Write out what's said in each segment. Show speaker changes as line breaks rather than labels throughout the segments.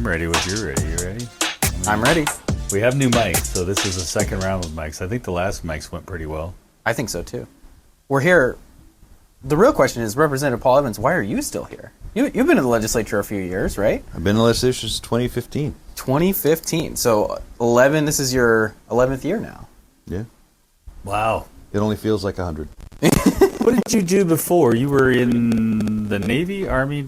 I'm ready when you're ready. You ready?
I'm ready.
We have new mics, so this is the second round with mics. I think the last mics went pretty well.
I think so too. We're here. The real question is, Representative Paul Evans, why are you still here? You've been in the legislature a few years, right?
I've been in the legislature since 2015.
2015. So 11. This is your 11th year now.
Yeah.
Wow.
It only feels like 100.
What did you do before? You were in the Navy, Army,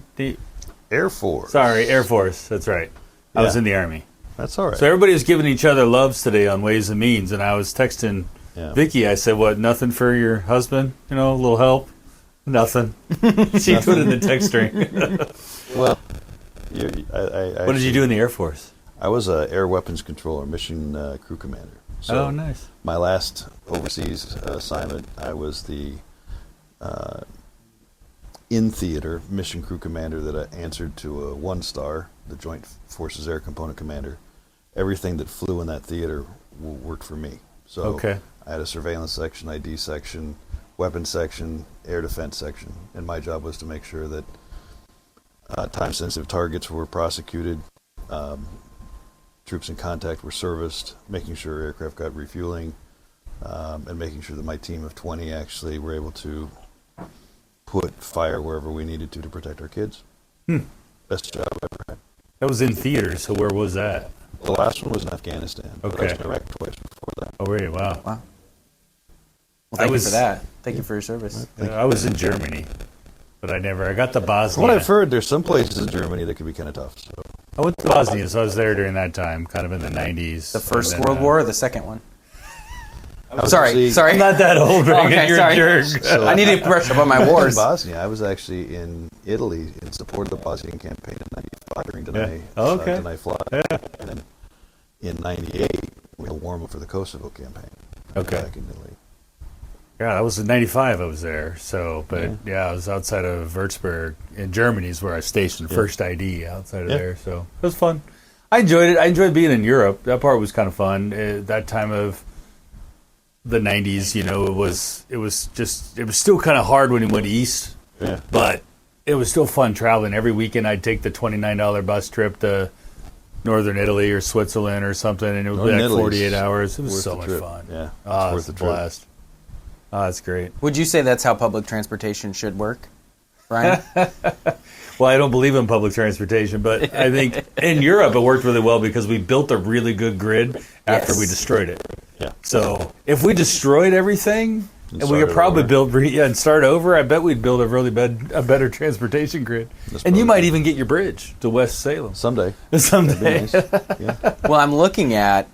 Air Force.
Sorry, Air Force. That's right. I was
Yeah.
in the Army.
That's all right.
So everybody was giving each other loves today on Ways and Means, and I was texting Vicky. I said, "What? Nothing for your husband? You know, a little help? Nothing." She put it in the text string.
Well,
What did you do in the Air Force?
I was an air weapons controller, mission crew commander. So
Oh, nice.
my last overseas assignment, I was the in-theater mission crew commander that answered to a one-star, the Joint Forces Air Component Commander. Everything that flew in that theater worked for me. So
Okay.
I had a surveillance section, ID section, weapons section, air defense section, and my job was to make sure that time-sensitive targets were prosecuted, troops in contact were serviced, making sure aircraft got refueling, and making sure that my team of 20 actually were able to put fire wherever we needed to protect our kids. Best job I've ever had.
That was in theater, so where was that?
The last one was in Afghanistan. But I was
Okay.
in Iraq twice before that.
Oh, really? Wow.
Wow. Well, thank you
was-
for that. Thank you for your service.
I was in Germany, but I got to Bosnia.
From what I've heard, there's some places in Germany that can be kind of tough. So
I went to Bosnia, so I was there during that time, kind of in the 90s.
The First
And then,
World War or the second one?
I was
Sorry.
I'm not that old, Reagan.
Okay,
You're
sorry.
a jerk.
So-
I need to brush up on my
in
wars.
Bosnia, I was actually in Italy in support of the Bosnian campaign in '95 during Deny,
Oh, okay.
Deny Fly. And then in '98, we had a warm-up for the Kosovo campaign.
Okay.
Back in Italy.
Yeah, that was in 95 I was there. So, but I was outside of Würzburg in Germany is where I stationed, first ID outside of there. So it was fun. I enjoyed it. I enjoyed being in Europe. That part was kind of fun. That time of the 90s, it was still kind of hard when you went east.
Yeah.
But it was still fun traveling. Every weekend I'd take the $29 bus trip to northern Italy or Switzerland or something, and it would be
Northern
like
Italy's
48 hours. It was
worth
so
the
much
trip.
fun.
Yeah, it's
Oh,
worth
it's
the
a
trip.
blast. Oh, that's great.
Would you say that's how public transportation should work, Brian?
Well, I don't believe in public transportation, but I think in Europe it worked really well because we built a really good grid after
Yes.
we destroyed it.
Yeah.
So if we destroyed everything and we
started
could probably
over.
and start over, I bet we'd build a better transportation grid.
That's
And you
probably
might
true.
even get your bridge to West Salem
Someday.
someday.
That'd be nice. Yeah.
Well, I'm looking at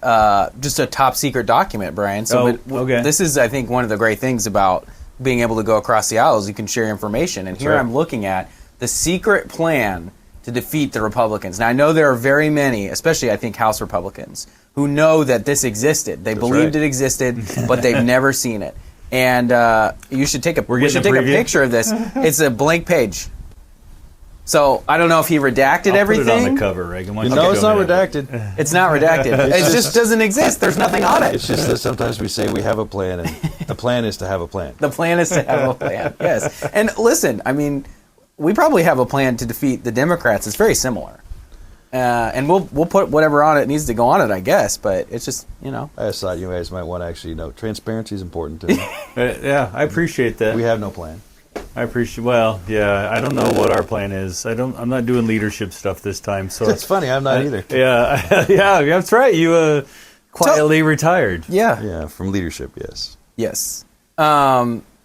just a top secret document, Brian. So,
Oh, okay.
This is, I think, one of the great things about being able to go across the aisles. You can share information. And here
right.
I'm looking at the secret plan to defeat the Republicans. Now, I know there are very many, especially I think House Republicans, who know that this existed. They believed
right.
it existed, but they've never seen it. And you should take a we
getting
should
a
take a
preview?
picture of this. It's a blank page. So I don't know if he redacted
I'll
everything.
put it on the cover, Reagan. Why don't
No,
you
it's
go
not
ahead?
redacted.
It's not redacted. It just doesn't exist. There's nothing on it.
It's just that sometimes we say we have a plan, and the plan is to have a plan.
The plan is to have a plan. Yes. And listen, I mean, we probably have a plan to defeat the Democrats. It's very similar. And we'll put whatever on it needs to go on it, I guess. But it's just,
I just thought you guys might want to actually know. Transparency is important to me.
Yeah, I appreciate that.
We have no plan.
I appreciate. Well, yeah, I don't know what our plan is. I'm not doing leadership stuff this time. So
It's funny. I'm not either.
Yeah, yeah, that's right. You quietly retired.
yeah.
Yeah, from leadership, yes.
Yes.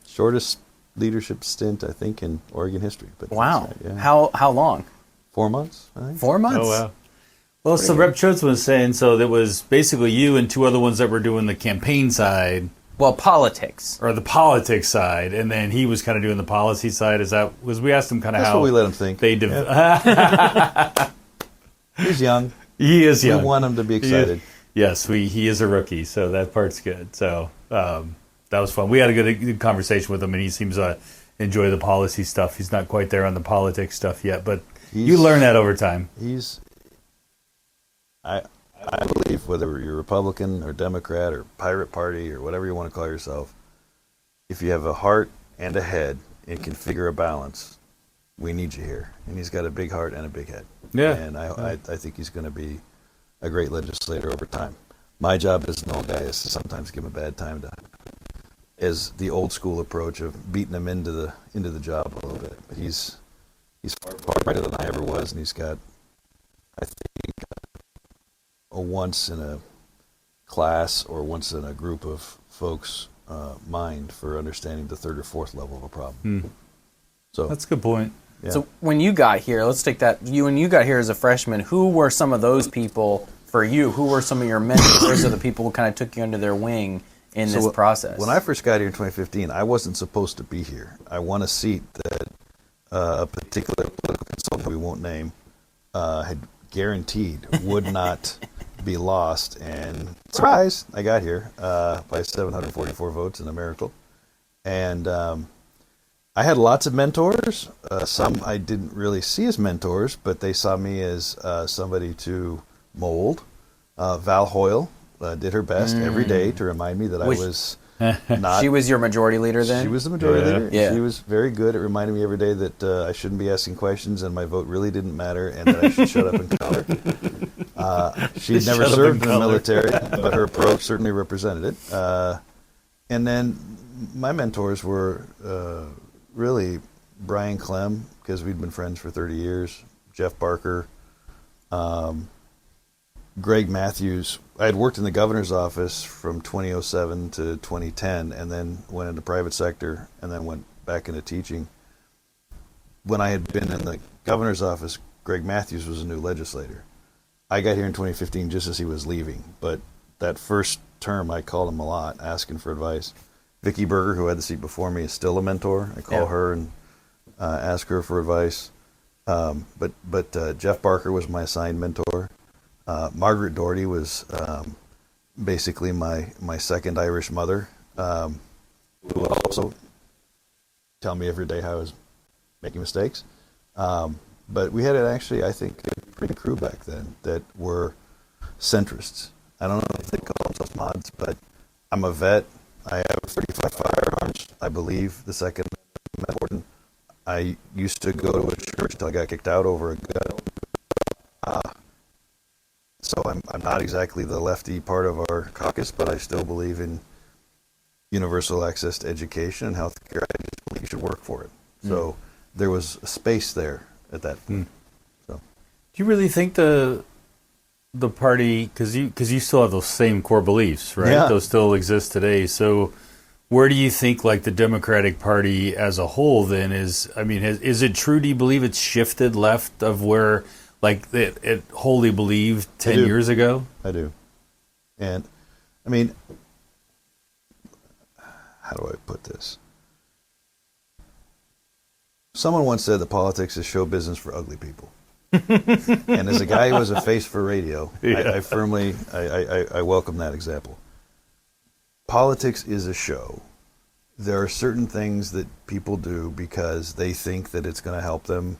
Shortest leadership stint, I think, in Oregon history. But
Wow.
that's right, yeah.
How long?
4 months, I think.
4 months?
Oh wow. Well, so Rep. Schutz was saying so that was basically you and two other ones that were doing the campaign side
Well, politics.
or the politics side, and then he was kind of doing the policy side. Is that was we asked him kind of
That's
how
what we let him think.
they
He's young.
He is young.
We want him to be excited.
Yes, he is a rookie, so that part's good. So that was fun. We had a good conversation with him, and he seems to enjoy the policy stuff. He's not quite there on the politics stuff yet, but you learn that over time.
I believe whether you're Republican or Democrat or Pirate Party or whatever you want to call yourself, if you have a heart and a head and can figure a balance, we need you here. And he's got a big heart and a big head.
Yeah.
And I think he's going to be a great legislator over time. My job as an old guy is to sometimes give him a bad time as the old school approach of beating him into the job a little bit. But he's far brighter than I ever was, and he's got, I think, a once in a class or once in a group of folks mind for understanding the third or fourth level of a problem. So
That's a good point.
yeah.
So when you got here, let's take that. When you got here as a freshman, who were some of those people for you? Who were some of your mentors or the people who kind of took you under their wing in this process?
When I first got here in 2015, I wasn't supposed to be here. I won a seat that a particular political consultant we won't name had guaranteed would not be lost. And surprise, I got here by 744 votes in a miracle. And I had lots of mentors. Some I didn't really see as mentors, but they saw me as somebody to mold. Val Hoyle did her best every day to remind me that I was not.
She was your majority leader then?
She was the majority leader.
Yeah.
She was very good at reminding me every day that I shouldn't be asking questions and my vote really didn't matter and that I should shut up and color. She'd never
Shut up
served
and
in the
color.
military, but her approach certainly represented it. And then my mentors were really Brian Clem, because we'd been friends for 30 years, Jeff Barker, Greg Matthews. I had worked in the governor's office from 2007 to 2010 and then went into private sector and then went back into teaching. When I had been in the governor's office, Greg Matthews was a new legislator. I got here in 2015 just as he was leaving, but that first term I called him a lot, asking for advice. Vicki Berger, who had the seat before me, is still a mentor. I call her and ask her for advice. But Jeff Barker was my assigned mentor. Margaret Doherty was basically my second Irish mother, who would also tell me every day how I was making mistakes. But we had actually, I think, a pretty crew back then that were centrists. I don't know if they call themselves mods, but I'm a vet. I have 35 firearms. I believe the Second Amendment is important. I used to go to a church until I got kicked out over a gun. So I'm not exactly the lefty part of our caucus, but I still believe in universal access to education and health care. I just believe you should work for it. So there was a space there at that point. So
Do you really think the party, because you still have those same core beliefs, right?
Yeah.
Those still exist today. So where do you think like the Democratic Party as a whole then is? I mean, is it true? Do you believe it's shifted left of where like it wholly believed 10
do.
years ago?
I do. And, I mean, how do I put this? Someone once said that politics is show business for ugly people. And as a guy who was a face for radio, I firmly I welcome that example. Politics is a show. There are certain things that people do because they think that it's going to help them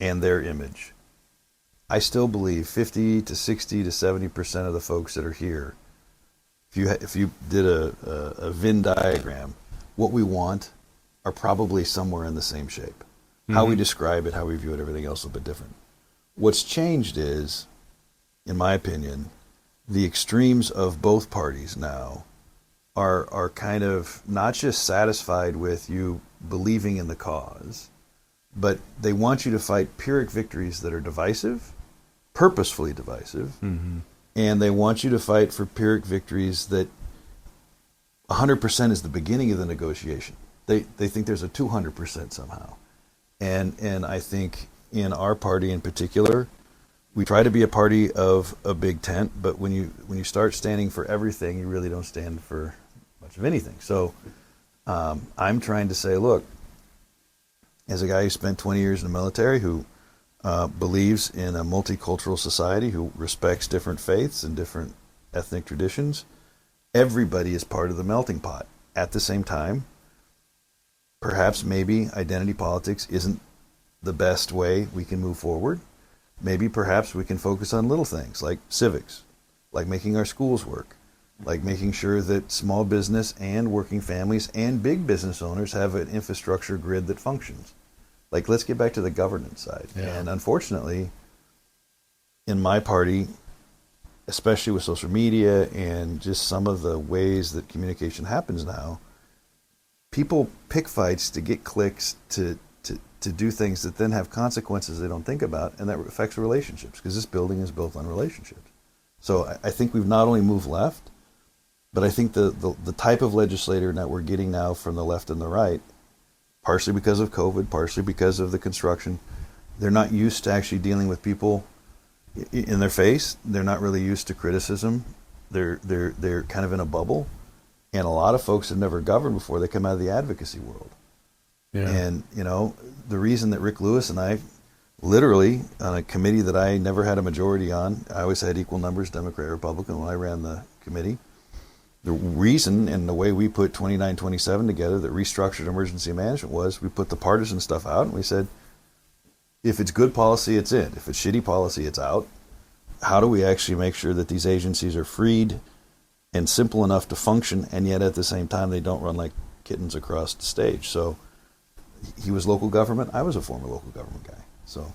and their image. I still believe 50 to 60 to 70% of the folks that are here, if you did a Venn diagram, what we want are probably somewhere in the same shape. Mm-hmm. How we describe it, how we view it, everything else is a bit different. What's changed is, in my opinion, the extremes of both parties now are kind of not just satisfied with you believing in the cause, but they want you to fight Pyrrhic victories that are divisive, purposefully divisive, and they want you to fight for Pyrrhic victories that 100% is the beginning of the negotiation. They think there's a 200% somehow. And I think in our party in particular, we try to be a party of a big tent, but when you start standing for everything, you really don't stand for much of anything. So I'm trying to say, look, as a guy who spent 20 years in the military, who believes in a multicultural society, who respects different faiths and different ethnic traditions, everybody is part of the melting pot. At the same time, perhaps maybe identity politics isn't the best way we can move forward. Maybe perhaps we can focus on little things like civics, like making our schools work, like making sure that small business and working families and big business owners have an infrastructure grid that functions. Like, let's get back to the governance side.
Yeah.
And unfortunately, in my party, especially with social media and just some of the ways that communication happens now, people pick fights to get clicks, to do things that then have consequences they don't think about, and that affects relationships, because this building is built on relationships. So I think we've not only moved left, but I think the type of legislator that we're getting now from the left and the right, partially because of COVID, partially because of the construction, they're not used to actually dealing with people in their face. They're not really used to criticism. They're kind of in a bubble, and a lot of folks have never governed before. They come out of the advocacy world. Yeah. And, you know, the reason that Rick Lewis and I, literally, on a committee that I never had a majority on, I always had equal numbers, Democrat, Republican, when I ran the committee. The reason and the way we put 2927 together that restructured emergency management was we put the partisan stuff out, and we said, if it's good policy, it's in. If it's shitty policy, it's out. How do we actually make sure that these agencies are freed and simple enough to function, and yet at the same time they don't run like kittens across the stage? So he was local government. I was a former local government guy. So,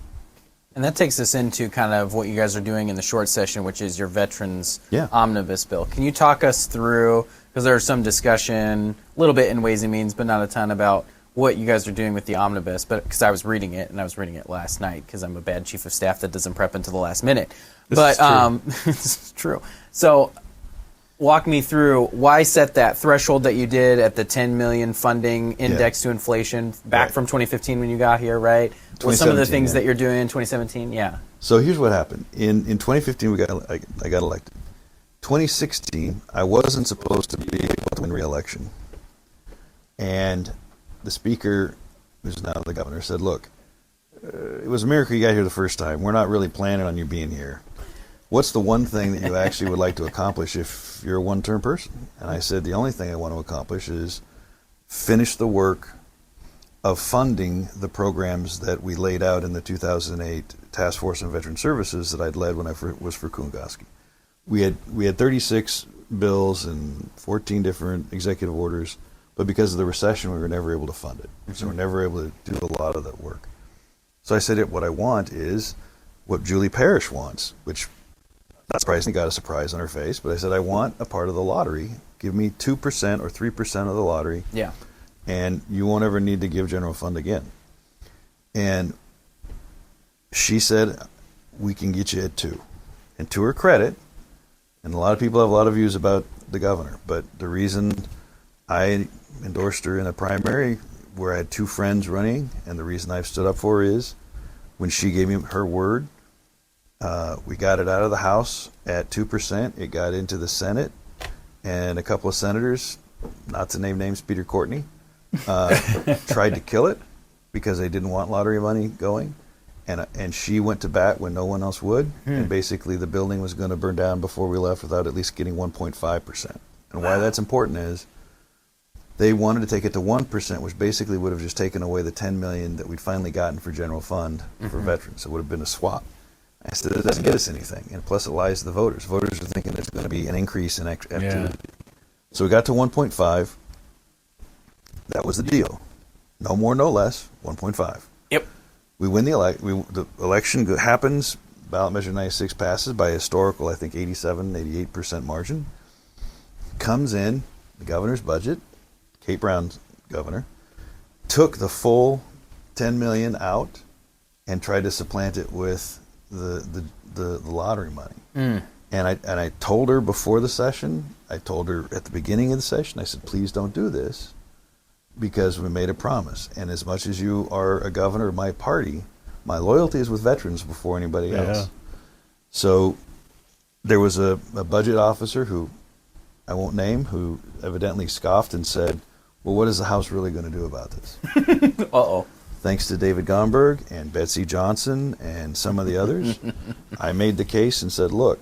and that takes us into kind of what you guys are doing in the short session, which is your veterans omnibus bill. Can you talk us through, because there's some discussion, a little bit in Ways and Means, but not a ton, about what you guys are doing with the omnibus, but because I was reading it, and I was reading it last night because I'm a bad chief of staff that doesn't prep until the last minute. This is true. So walk me through why set that threshold that you did at the 10 million funding index to inflation back from 2015 when you got here, right? Well, some of the things that you're doing in 2017,
So here's what happened. In 2015, I got elected. 2016, I wasn't supposed to be able to win re-election. And the speaker, who's now the governor, said, look, it was a miracle you got here the first time. We're not really planning on you being here. What's the one thing that you actually would like to accomplish if you're a one-term person? And I said, the only thing I want to accomplish is finish the work of funding the programs that we laid out in the 2008 Task Force on Veteran Services that I'd led when I was for Kulingoski. We had 36 bills and 14 different executive orders, but because of the recession, we were never able to fund it. So we're never able to do a lot of that work. So I said, what I want is what Julie Parrish wants, which not surprisingly got a surprise on her face, but I said, I want a part of the lottery. Give me 2% or 3% of the lottery.
Yeah.
And you won't ever need to give general fund again. And she said, we can get you at 2. And to her credit, and a lot of people have a lot of views about the governor, but the reason I endorsed her in a primary where I had 2 friends running, and the reason I've stood up for her is when she gave me her word, we got it out of the House at 2%. It got into the Senate, and a couple of senators, not to name names, Peter Courtney, tried to kill it because they didn't want lottery money going. And she went to bat when no one else would, and basically the building was going to burn down before we left without at least getting 1.5%. And why that's important is they wanted to take it to 1%, which basically would have just taken away the $10 million that we'd finally gotten for general fund for veterans. It would have been a swap. I said, it doesn't get us anything, and plus it lies to the voters. Voters are thinking there's going to be an increase in activity. Yeah. So we got to 1.5. That was the deal. No more, no less, 1.5.
Yep.
We win the election. The election happens. Ballot measure 96 passes by a historical, I think, 87, 88% margin. Comes in the governor's budget. Kate Brown's governor took the full $10 million out and tried to supplant it with the lottery money. And I told her before the session. I told her at the beginning of the session. I said, please don't do this, because we made a promise. And as much as you are a governor of my party, my loyalty is with veterans before anybody else. So there was a budget officer who I won't name, who evidently scoffed and said, well, what is the House really going to do about this?
Uh-oh.
Thanks to David Gomberg and Betsy Johnson and some of the others, I made the case and said, look,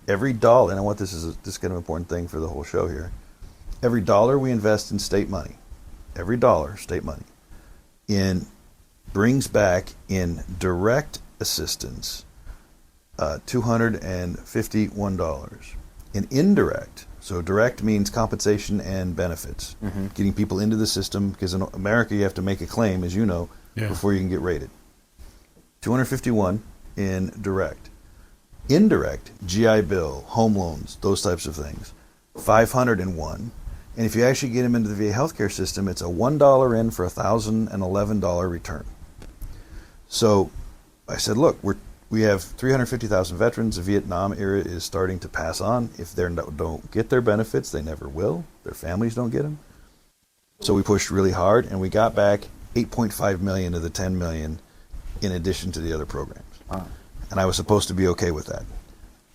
every dollar, and I want this is kind of important thing for the whole show here, every dollar we invest in state money, every dollar, state money, brings back in direct assistance $251. In indirect, so direct means compensation and benefits, getting people into the system, because in America you have to make a claim, as you know, before you can get rated. 251 in direct. Indirect, GI Bill, home loans, those types of things, 501. And if you actually get them into the VA healthcare system, it's a $1 in for $1,011 return. So I said, look, we have 350,000 veterans. The Vietnam era is starting to pass on. If they don't get their benefits, they never will. Their families don't get them. So we pushed really hard, and we got back $8.5 million of the $10 million in addition to the other programs. Wow. And I was supposed to be okay with that.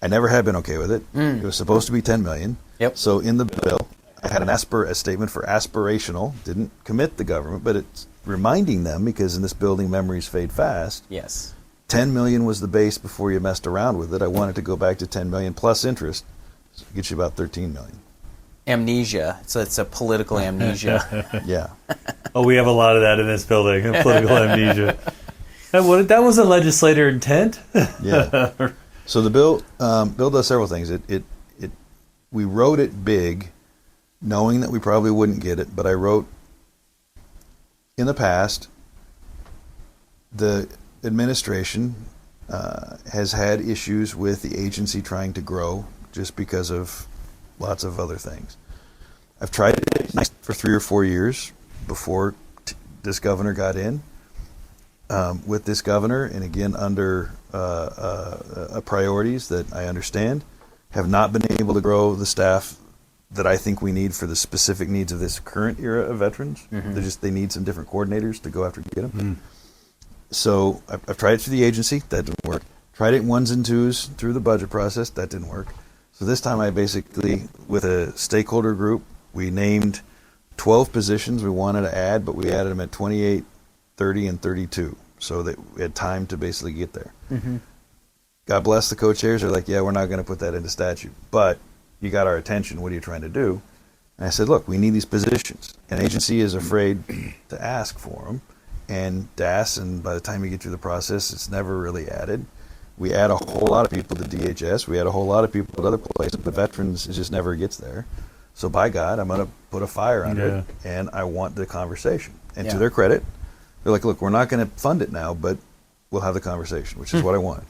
I never had been okay with it. It was supposed to be $10 million.
Yep.
So in the bill, I had a statement for aspirational, didn't commit the government, but it's reminding them, because in this building memories fade fast.
Yes.
10 million was the base before you messed around with it. I wanted to go back to 10 million plus interest. So it gets you about 13 million.
Amnesia. So it's a political amnesia.
Yeah.
Oh, we have a lot of that in this building, political amnesia. That was a legislator intent.
Yeah. So the bill does several things. We wrote it big, knowing that we probably wouldn't get it, but I wrote, in the past, the administration has had issues with the agency trying to grow just because of lots of other things. I've tried it for 3 or 4 years before this governor got in. With this governor, and again under priorities that I understand, have not been able to grow the staff that I think we need for the specific needs of this current era of veterans. Mm-hmm. They need some different coordinators to go after and get them. Mm. So I've tried it through the agency. That didn't work. Tried it in ones and twos through the budget process. That didn't work. So this time I basically, with a stakeholder group, we named 12 positions we wanted to add, but we added them at 28, 30, and 32, so that we had time to basically get there. Mm-hmm. God bless the co-chairs. They're like, yeah, we're not going to put that into statute, but you got our attention. What are you trying to do? And I said, look, we need these positions. An agency is afraid to ask for them, and DAS, and by the time you get through the process, it's never really added. We add a whole lot of people to DHS. We add a whole lot of people at other places, but veterans, it just never gets there. So by God, I'm going to put a fire under it, and I want the conversation. And to their credit, they're like, look, we're not going to fund it now, but we'll have the conversation, which is what I wanted.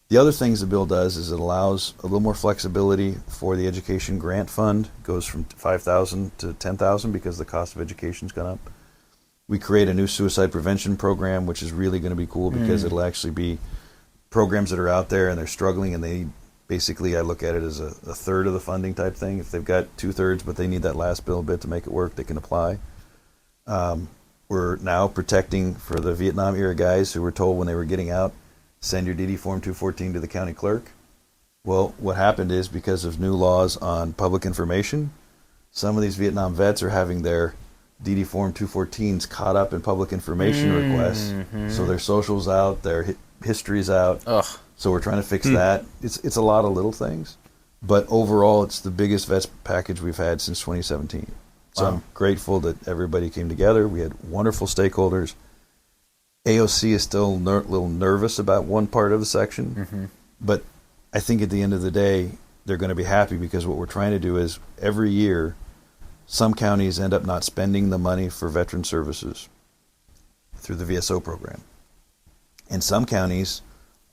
The other things the bill does is it allows a little more flexibility for the education grant fund. It goes from $5,000 to $10,000 because the cost of education's gone up. We create a new suicide prevention program, which is really going to be cool because it'll actually be programs that are out there and they're struggling, and they basically, I look at it as a third of the funding type thing. If they've got 2/3, but they need that last bill bit to make it work, they can apply. We're now protecting for the Vietnam era guys who were told when they were getting out, send your DD Form 214 to the county clerk. Well, what happened is, because of new laws on public information, some of these Vietnam vets are having their DD Form 214s caught up in public information requests. So their socials out, their history's out. Ugh. So we're trying to fix that. It's a lot of little things, but overall, it's the biggest vets package we've had since 2017. So I'm grateful that everybody came together. We had wonderful stakeholders. AOC is still a little nervous about one part of the section, but I think at the end of the day, they're going to be happy, because what we're trying to do is every year, some counties end up not spending the money for veteran services through the VSO program. And some counties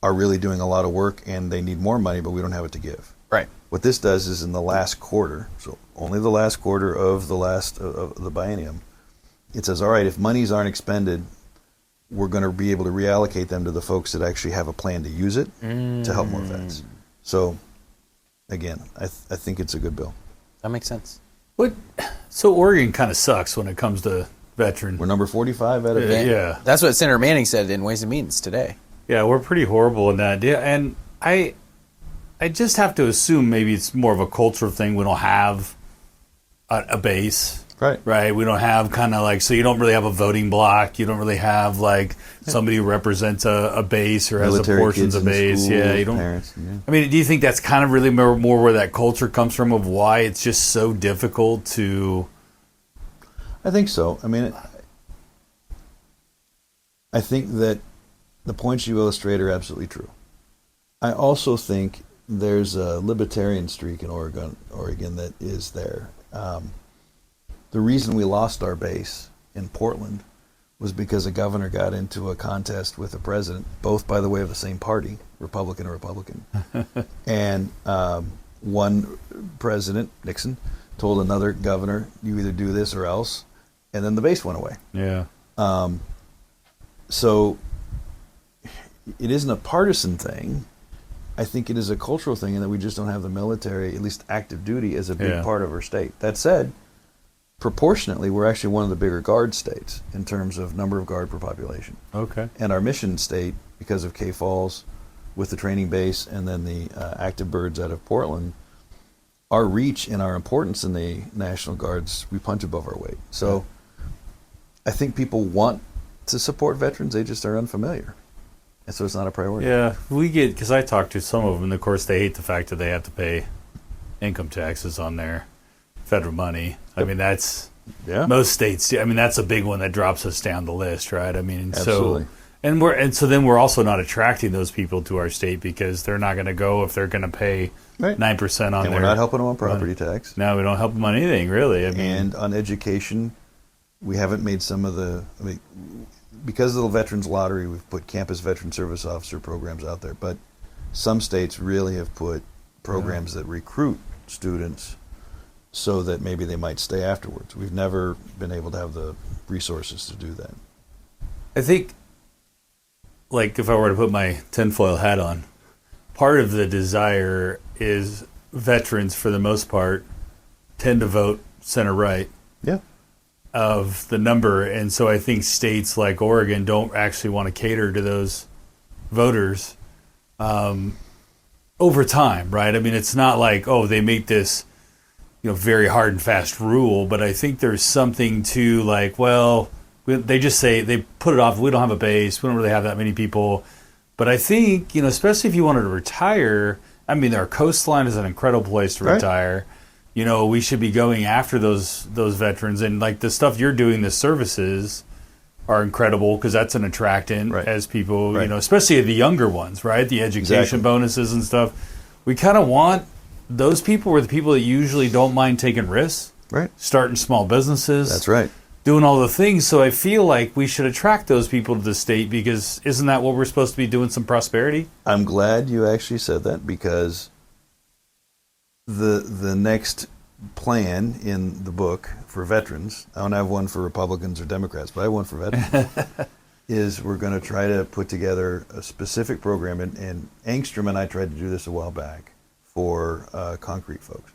are really doing a lot of work and they need more money, but we don't have it to give.
Right.
What this does is, in the last quarter, so only the last quarter of the last of the biennium, it says, all right, if monies aren't expended, we're going to be able to reallocate them to the folks that actually have a plan to use it to help more vets. So, again, I think it's a good bill.
That makes sense.
So Oregon kind of sucks when it comes to veteran.
We're number 45 out of
Yeah.
That's what Senator Manning said in Ways and Means today.
Yeah, we're pretty horrible in that. Yeah, and I just have to assume maybe it's more of a cultural thing. We don't have a base. Right. We don't have kind of like, so you don't really have a voting block. You don't really have like somebody who represents a base or
military
has a portions of base.
School,
You don't.
Parents,
I mean, do you think that's kind of really more where that culture comes from, of why it's just so difficult to?
I think so. I mean, I think that the points you illustrate are absolutely true. I also think there's a libertarian streak in Oregon that is there. The reason we lost our base in Portland was because a governor got into a contest with a president, both, by the way, of the same party, Republican or Republican. And one president, Nixon, told another governor, you either do this or else. And then the base went away.
Yeah.
So it isn't a partisan thing. I think it is a cultural thing in that we just don't have the military, at least active duty, as a big part of our state. That said, proportionately, we're actually one of the bigger Guard states in terms of number of Guard per population.
Okay.
And our mission state, because of K Falls, with the training base, and then the active birds out of Portland, our reach and our importance in the National Guards, we punch above our weight. So I think people want to support veterans, they just are unfamiliar. And so it's not a priority.
Yeah, we get, because I talked to some of them, and of course they hate the fact that they have to pay income taxes on their federal money. I mean, that's, most states, I mean, that's a big one that drops us down the list, right? I mean,
Absolutely.
so then we're also not attracting those people to our state because they're not going to go if they're going to pay 9% on
and we're not helping them on property tax.
No, we don't help them on anything, really. I mean,
and on education, we haven't made some of the, I mean, because of the Veterans Lottery, we've put campus veteran service officer programs out there, but some states really have put programs that recruit students so that maybe they might stay afterwards. We've never been able to have the resources to do that.
I think, like, if I were to put my tinfoil hat on, part of the desire is veterans, for the most part, tend to vote center-right.
Yeah.
Of the number, and so I think states like Oregon don't actually want to cater to those voters over time, right? I mean, it's not like, oh, they make this, very hard and fast rule, but I think there's something to, like, well, they just say, they put it off, we don't have a base, we don't really have that many people, but I think, especially if you wanted to retire, I mean, our coastline is an incredible place to retire. We should be going after those veterans, and like the stuff you're doing, the services are incredible because that's an attractant as people, especially the younger ones, right? The education bonuses and stuff. We kind of want those people, are the people that usually don't mind taking risks, starting small businesses.
That's right.
Doing all the things. So I feel like we should attract those people to the state because isn't that what we're supposed to be doing, some prosperity?
I'm glad you actually said that because the next plan in the book for veterans, I don't have one for Republicans or Democrats, but I have one for veterans, is we're going to try to put together a specific program, and Angstrom and I tried to do this a while back for concrete folks,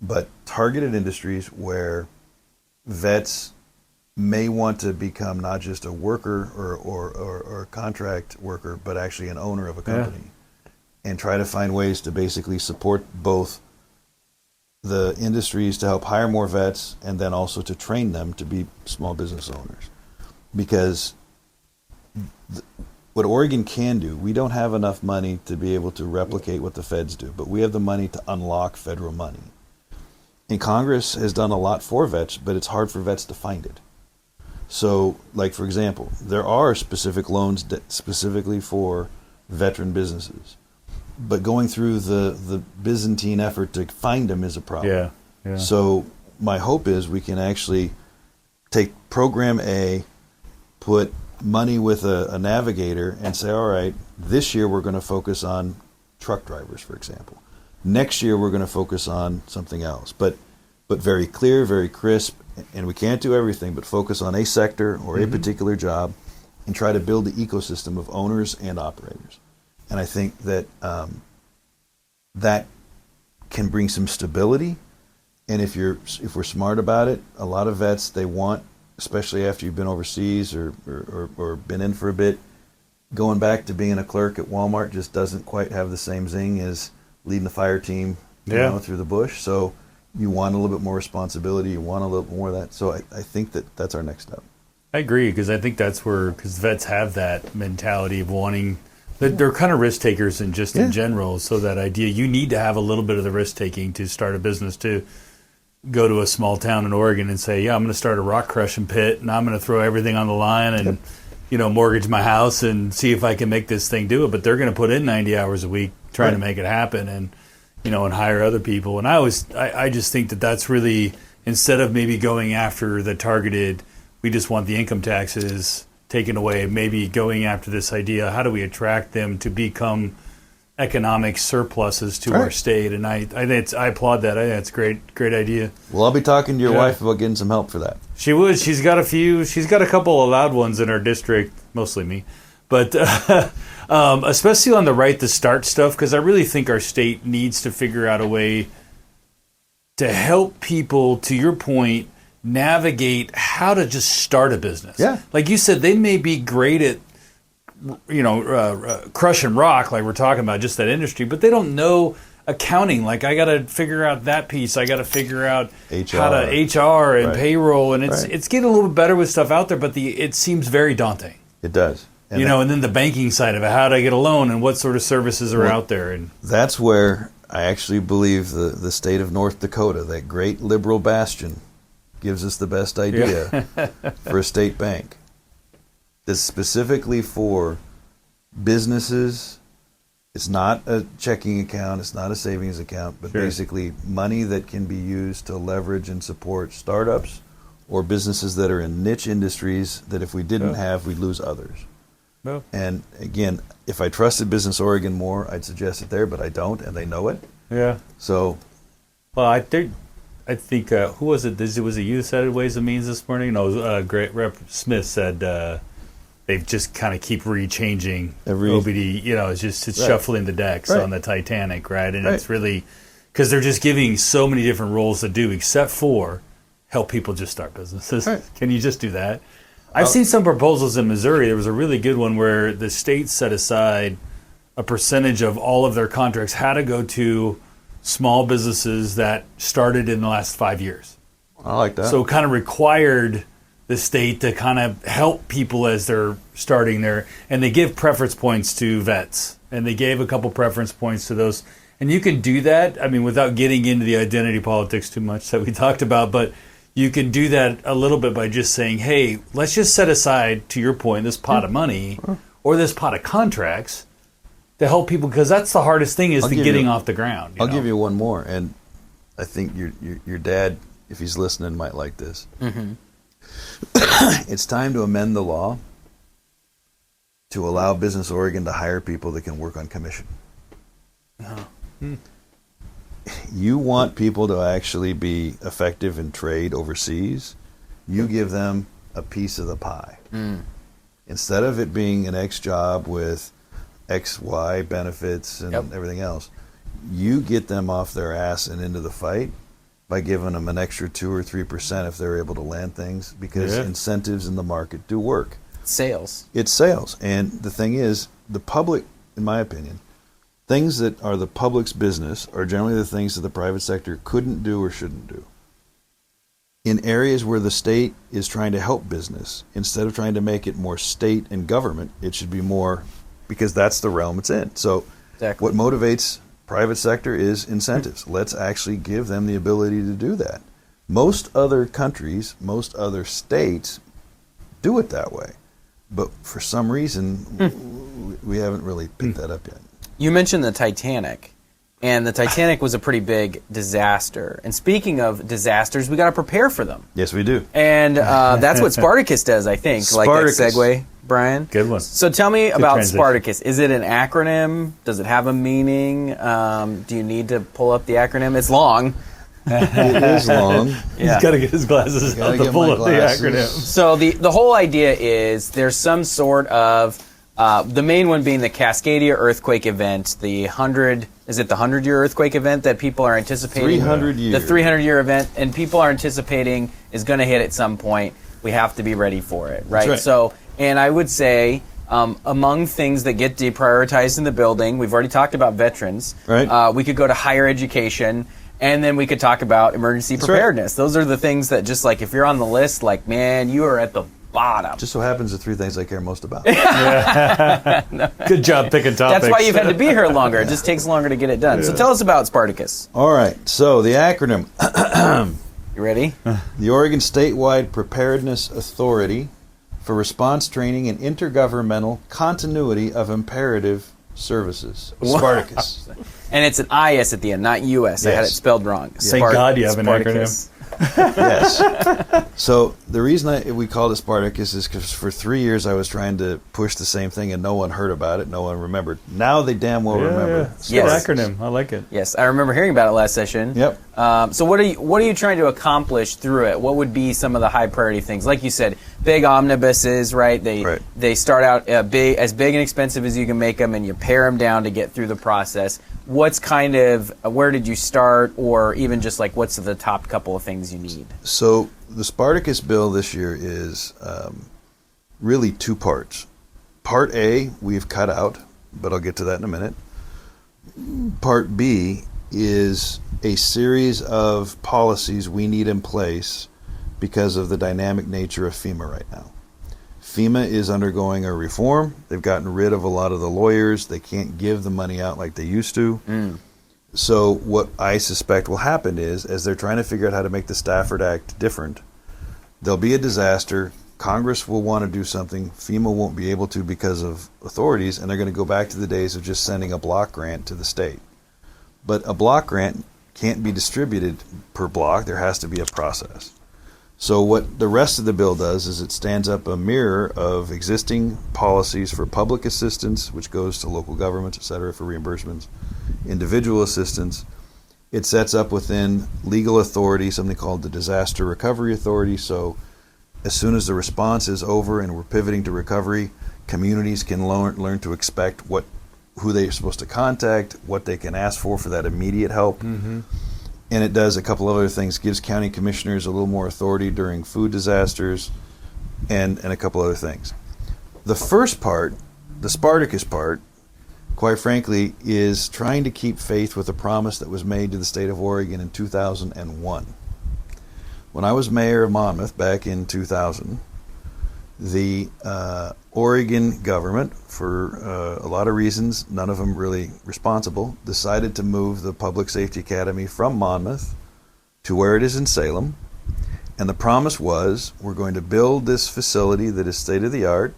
but targeted industries where vets may want to become not just a worker or a contract worker, but actually an owner of a company, and try to find ways to basically support both the industries to help hire more vets and then also to train them to be small business owners. Because what Oregon can do, we don't have enough money to be able to replicate what the feds do, but we have the money to unlock federal money. And Congress has done a lot for vets, but it's hard for vets to find it. So, like, for example, there are specific loans specifically for veteran businesses. But going through the Byzantine effort to find them is a problem.
Yeah.
So my hope is we can actually take Program A, put money with a navigator, and say, all right, this year we're going to focus on truck drivers, for example. Next year we're going to focus on something else. But very clear, very crisp, and we can't do everything, but focus on a sector or a particular job and try to build the ecosystem of owners and operators. And I think that that can bring some stability. And if we're smart about it, a lot of vets, they want, especially after you've been overseas or been in for a bit, going back to being a clerk at Walmart just doesn't quite have the same zing as leading the fire team through the bush. So you want a little bit more responsibility. You want a little more of that. So I think that's our next step.
I agree, because I think that's because vets have that mentality of wanting. They're kind of risk takers in general. So that idea, you need to have a little bit of the risk taking to start a business, to go to a small town in Oregon and say, I'm going to start a rock crushing pit and I'm going to throw everything on the line and mortgage my house and see if I can make this thing do it. But they're going to put in 90 hours a week trying to make it happen, and and hire other people. And I just think that that's really, instead of maybe going after the targeted we just want the income taxes taken away. Maybe going after this idea, how do we attract them to become economic surpluses to our state? And I applaud that. I think it's a great idea.
Well, I'll be talking to your wife about getting some help for that.
She would. She's got a couple of loud ones in her district, mostly me. But especially on the right to start stuff, because I really think our state needs to figure out a way to help people, to your point, navigate how to just start a business.
Yeah.
Like you said, they may be great at, crushing rock, like we're talking about, just that industry, but they don't know accounting. Like, I got to figure out that piece. I got to figure out how to HR and payroll, and it's getting a little bit better with stuff out there, but it seems very daunting.
It does.
And then the banking side of it, how do I get a loan and what sort of services are out there? And
that's where I actually believe the state of North Dakota, that great liberal bastion, gives us the best idea for a state bank. That's specifically for businesses. It's not a checking account, it's not a savings account, but basically money that can be used to leverage and support startups or businesses that are in niche industries that if we didn't have, we'd lose others. No. And again, if I trusted Business Oregon more, I'd suggest it there, but I don't, and they know it.
Yeah.
So,
well, I think who was it? Was it you who said Ways and Means this morning? No, Great Rep Smith said they just kind of keep rechanging OBD. It's shuffling the decks on the Titanic, right? And it's really because they're just giving so many different roles to do, except for help people just start businesses. Right. Can you just do that? I've seen some proposals in Missouri. There was a really good one where the state set aside a percentage of all of their contracts had to go to small businesses that started in the last 5 years.
I like that.
So it kind of required the state to kind of help people as they're starting there. And they give preference points to vets. And they gave a couple preference points to those. And you can do that, without getting into the identity politics too much that we talked about, but you can do that a little bit by just saying, hey, let's just set aside, to your point, this pot of money or this pot of contracts to help people, because that's the hardest thing is getting off the ground.
I'll give you one more, and I think your dad, if he's listening, might like this. Mm-hmm. It's time to amend the law to allow Business Oregon to hire people that can work on commission. Oh. You want people to actually be effective in trade overseas, you give them a piece of the pie. Instead of it being an X job with XY benefits and everything else, you get them off their ass and into the fight by giving them an extra 2 or 3% if they're able to land things, because incentives in the market do work.
Sales.
It's sales. And the thing is, the public, in my opinion, things that are the public's business are generally the things that the private sector couldn't do or shouldn't do. In areas where the state is trying to help business, instead of trying to make it more state and government, it should be more, because that's the realm it's in. So what motivates private sector is incentives. Let's actually give them the ability to do that. Most other countries, most other states do it that way. But for some reason, we haven't really picked that up yet.
You mentioned the Titanic, and the Titanic was a pretty big disaster. And speaking of disasters, we got to prepare for them.
Yes, we do.
And that's what Spartacus does, I think.
Spartacus.
Like that segue, Brian.
Good one.
So tell me about
transition.
Spartacus. Is it an acronym? Does it have a meaning? Do you need to pull up the acronym? It's long.
It is long.
He's got to get his glasses out to pull up the acronym.
So the whole idea is there's some sort of the main one being the Cascadia earthquake event, the 100-year earthquake event that people are anticipating?
300 years.
The 300-year event, and people are anticipating is going to hit at some point. We have to be ready for it, right?
That's right.
So, and I would say among things that get deprioritized in the building, we've already talked about veterans.
Right.
We could go to higher education, and then we could talk about emergency preparedness. Right. Those are the things that just like if you're on the list, like, man, you are at the bottom.
Just so happens the 3 things I care most about.
No. Good job picking topics.
That's why you've had to be here longer. It just takes longer to get it done. Yeah. So tell us about Spartacus.
All right. So the acronym.
You ready?
The Oregon Statewide Preparedness Authority for Response Training and Intergovernmental Continuity of Imperative Services. Spartacus.
And it's an IS at the end, not US.
Yes.
I had it spelled wrong.
Thank God you have an acronym.
Yes. So the reason we called it Spartacus is because for 3 years I was trying to push the same thing and no one heard about it, no one remembered. Now they damn well remember.
It's a good acronym. I like it.
Yes, I remember hearing about it last session.
Yep.
So what are you trying to accomplish through it? What would be some of the high priority things? Like you said, big omnibuses, right? They start out big and expensive as you can make them, and you pare them down to get through the process. What's kind of where did you start, or even just like what's the top couple of things you need?
So the Spartacus bill this year is really two parts. Part A we've cut out, but I'll get to that in a minute. Part B is a series of policies we need in place because of the dynamic nature of FEMA right now. FEMA is undergoing a reform. They've gotten rid of a lot of the lawyers. They can't give the money out like they used to. So what I suspect will happen is, as they're trying to figure out how to make the Stafford Act different, there'll be a disaster. Congress will want to do something. FEMA won't be able to because of authorities, and they're going to go back to the days of just sending a block grant to the state. But a block grant can't be distributed per block. There has to be a process. So what the rest of the bill does is it stands up a mirror of existing policies for public assistance, which goes to local governments, et cetera, for reimbursements, individual assistance. It sets up within legal authority something called the Disaster Recovery Authority. So as soon as the response is over and we're pivoting to recovery, communities can learn to expect who they're supposed to contact, what they can ask for that immediate help. Mm-hmm. And it does a couple of other things, gives county commissioners a little more authority during food disasters, and a couple other things. The first part, the Spartacus part, quite frankly, is trying to keep faith with a promise that was made to the state of Oregon in 2001. When I was mayor of Monmouth back in 2000, the Oregon government, for a lot of reasons, none of them really responsible, decided to move the Public Safety Academy from Monmouth to where it is in Salem. And the promise was, we're going to build this facility that is state-of-the-art,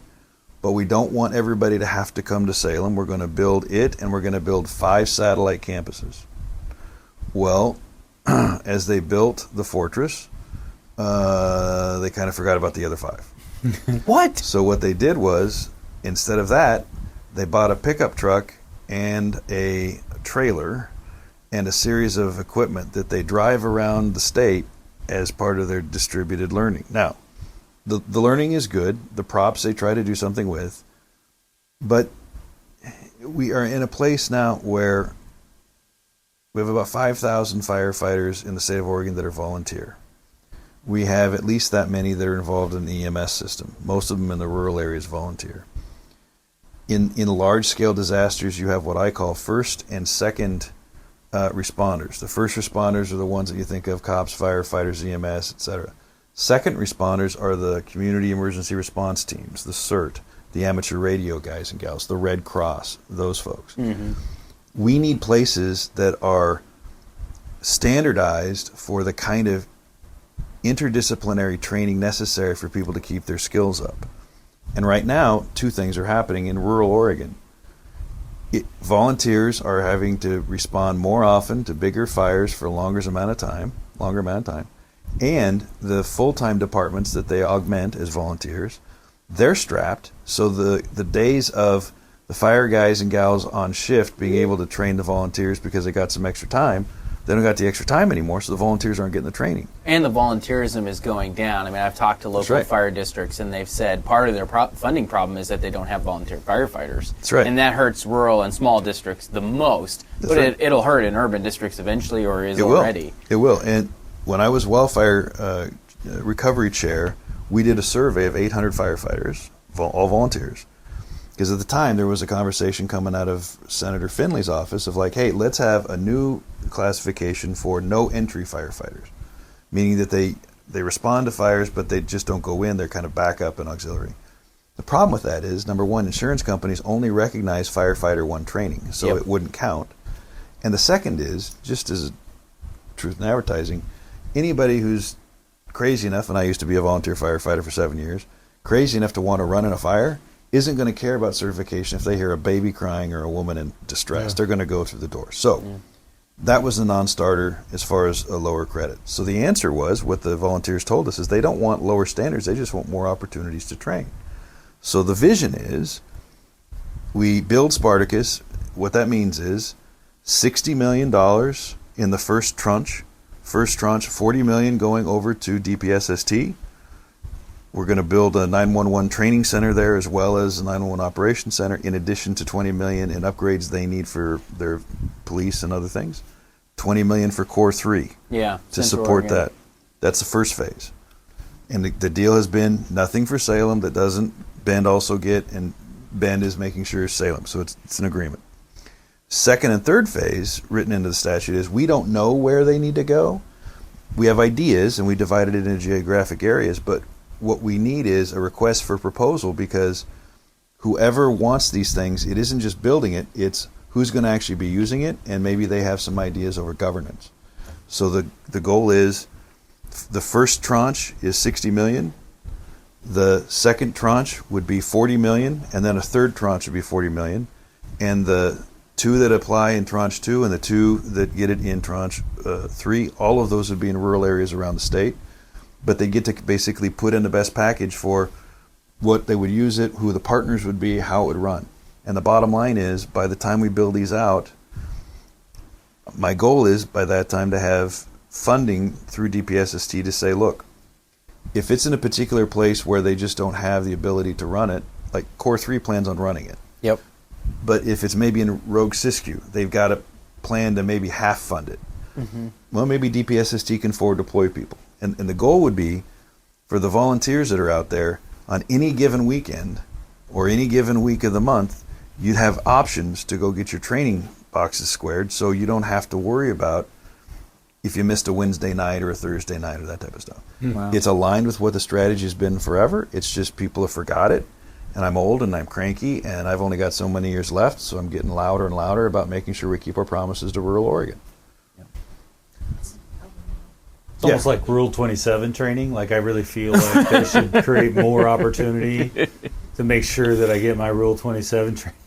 but we don't want everybody to have to come to Salem. We're going to build it, and we're going to build 5 satellite campuses. Well, as they built the fortress, they kind of forgot about the other 5.
What?
So what they did was, instead of that, they bought a pickup truck and a trailer and a series of equipment that they drive around the state as part of their distributed learning. Now, the learning is good. The props they try to do something with. But we are in a place now where we have about 5,000 firefighters in the state of Oregon that are volunteer. We have at least that many that are involved in the EMS system. Most of them in the rural areas volunteer. In large-scale disasters, you have what I call first and second responders. The first responders are the ones that you think of, cops, firefighters, EMS, etc. Second responders are the community emergency response teams, the CERT, the amateur radio guys and gals, the Red Cross, those folks. Mm-hmm. We need places that are standardized for the kind of interdisciplinary training necessary for people to keep their skills up. And right now, 2 things are happening in rural Oregon. Volunteers are having to respond more often to bigger fires for a longer amount of time, and the full-time departments that they augment as volunteers, they're strapped, so the days of the fire guys and gals on shift being able to train the volunteers because they got some extra time, they don't got the extra time anymore, so the volunteers aren't getting the training.
And the volunteerism is going down. I mean, I've talked to local fire districts, and they've said part of their funding problem is that they don't have volunteer firefighters.
That's right.
And that hurts rural and small districts the most. That's but it'll hurt in urban districcts eventually, or is already.
It will. And when I was wildfire recovery chair, we did a survey of 800 firefighters, all volunteers. Because at the time, there was a conversation coming out of Senator Finley's office of like, hey, let's have a new classification for no-entry firefighters, meaning that they respond to fires, but they just don't go in. They're kind of backup and auxiliary. The problem with that is, number one, insurance companies only recognize firefighter 1 training, so it wouldn't count. And the second is, just as truth in advertising, anybody who's crazy enough, and I used to be a volunteer firefighter for 7 years, crazy enough to want to run in a fire, isn't going to care about certification if they hear a baby crying or a woman in distress. Yeah. They're going to go through the door. So that was a non-starter as far as a lower credit. So the answer was, what the volunteers told us is they don't want lower standards, they just want more opportunities to train. So the vision is we build Spartacus. What that means is $60 million in the first tranche, $40 million going over to DPSST. We're going to build a 911 training center there as well as a 911 operations center, in addition to $20 million in upgrades they need for their police and other things. $20 million for Core 3 to support that. That's the first phase. And the deal has been nothing for Salem that doesn't Bend also get, and Bend is making sure Salem. So it's an agreement. Second and third phase, written into the statute, is we don't know where they need to go. We have ideas, and we divided it into geographic areas, but what we need is a request for proposal, because whoever wants these things, it isn't just building it, it's who's going to actually be using it, and maybe they have some ideas over governance. So the goal is the first tranche is $60 million. The second tranche would be $40 million, and then a third tranche would be $40 million. And the two that apply in tranche 2 and the two that get it in tranche 3, all of those would be in rural areas around the state. But they get to basically put in the best package for what they would use it, who the partners would be, how it would run. And the bottom line is, by the time we build these out, my goal is by that time to have funding through DPSST to say, look, if it's in a particular place where they just don't have the ability to run it, like Core 3 plans on running it.
Yep.
But if it's maybe in Rogue Siskiyou, they've got a plan to maybe half fund it. Mm-hmm. Well, maybe DPSST can forward deploy people. And the goal would be for the volunteers that are out there on any given weekend or any given week of the month, you'd have options to go get your training boxes squared, so you don't have to worry about if you missed a Wednesday night or a Thursday night or that type of stuff. Wow. It's aligned with what the strategy has been forever. It's just people have forgot it. And I'm old and I'm cranky and I've only got so many years left, so I'm getting louder and louder about making sure we keep our promises to rural Oregon.
It's almost like Rule 27 training. Like, I really feel like they should create more opportunity to make sure that I get my Rule 27 training.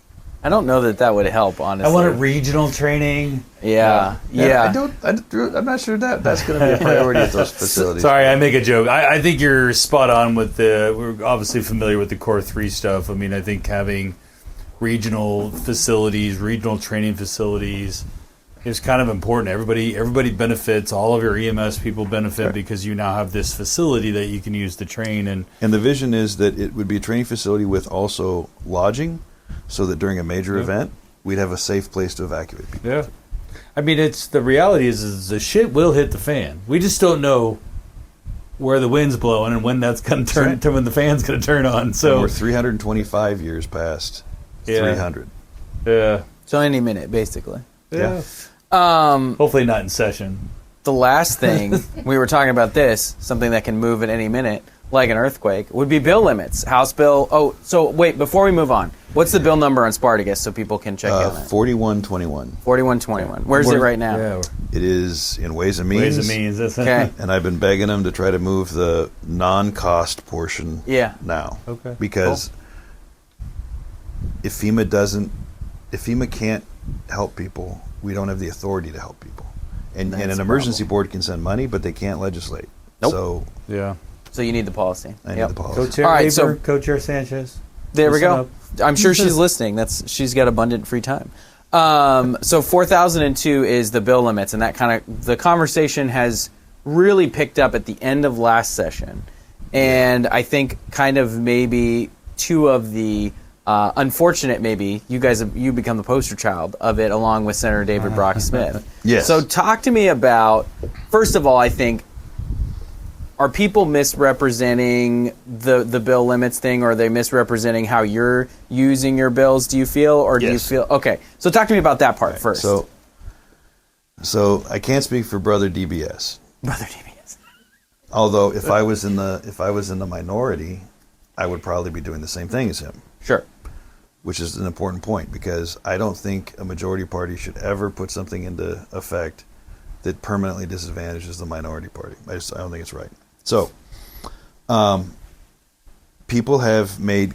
I don't know that would help, honestly.
I want a regional training.
Yeah.
I'm not sure that's going to be a priority at those facilities.
Sorry, I make a joke. I think you're spot on with we're obviously familiar with the Core 3 stuff. I mean, I think having regional facilities, regional training facilities is kind of important. Everybody benefits. All of your EMS people benefit because you now have this facility that you can use to train. And
the vision is that it would be a training facility with also lodging, so that during a major event, we'd have a safe place to evacuate people.
Yeah. I mean, the reality is the shit will hit the fan. We just don't know where the wind's blowing and when that's going to turn, when the fan's going to turn on. So
and we're 325 years past 300.
Yeah.
So any minute, basically.
Yeah.
Hopefully not in session.
The last thing, we were talking about this, something that can move at any minute, like an earthquake, would be bill limits. House bill. Oh, so wait, before we move on, what's the bill number on Spartacus so people can check it out?
4121.
4121. Where's it right now?
Yeah.
It is in Ways and Means.
Ways and Means. That's
okay.
And I've been begging them to try to move the non-cost portion now.
Okay.
Because if FEMA can't help people, we don't have the authority to help people. And an emergency board can send money, but they can't legislate.
Nope.
So
So you need the policy.
I need the policy.
Co-chair
All right,
Weaver,
so
Co-chair Sanchez.
There we go.
Up.
I'm sure she's listening. She's got abundant free time. So 4002 is the bill limits, and that the conversation has really picked up at the end of last session, and I think kind of maybe two of the unfortunate, maybe you become the poster child of it, along with Senator David Brock Smith.
Yes.
So talk to me about, first of all, I think, are people misrepresenting the bill limits thing, or are they misrepresenting how you're using your bills, do you feel? Or do you feel... Okay, so talk to me about that part first.
So I can't speak for Brother DBS.
Brother DBS.
Although if I was in the minority, I would probably be doing the same thing as him.
Sure.
Which is an important point, because I don't think a majority party should ever put something into effect that permanently disadvantages the minority party. I don't think it's right. So, people have made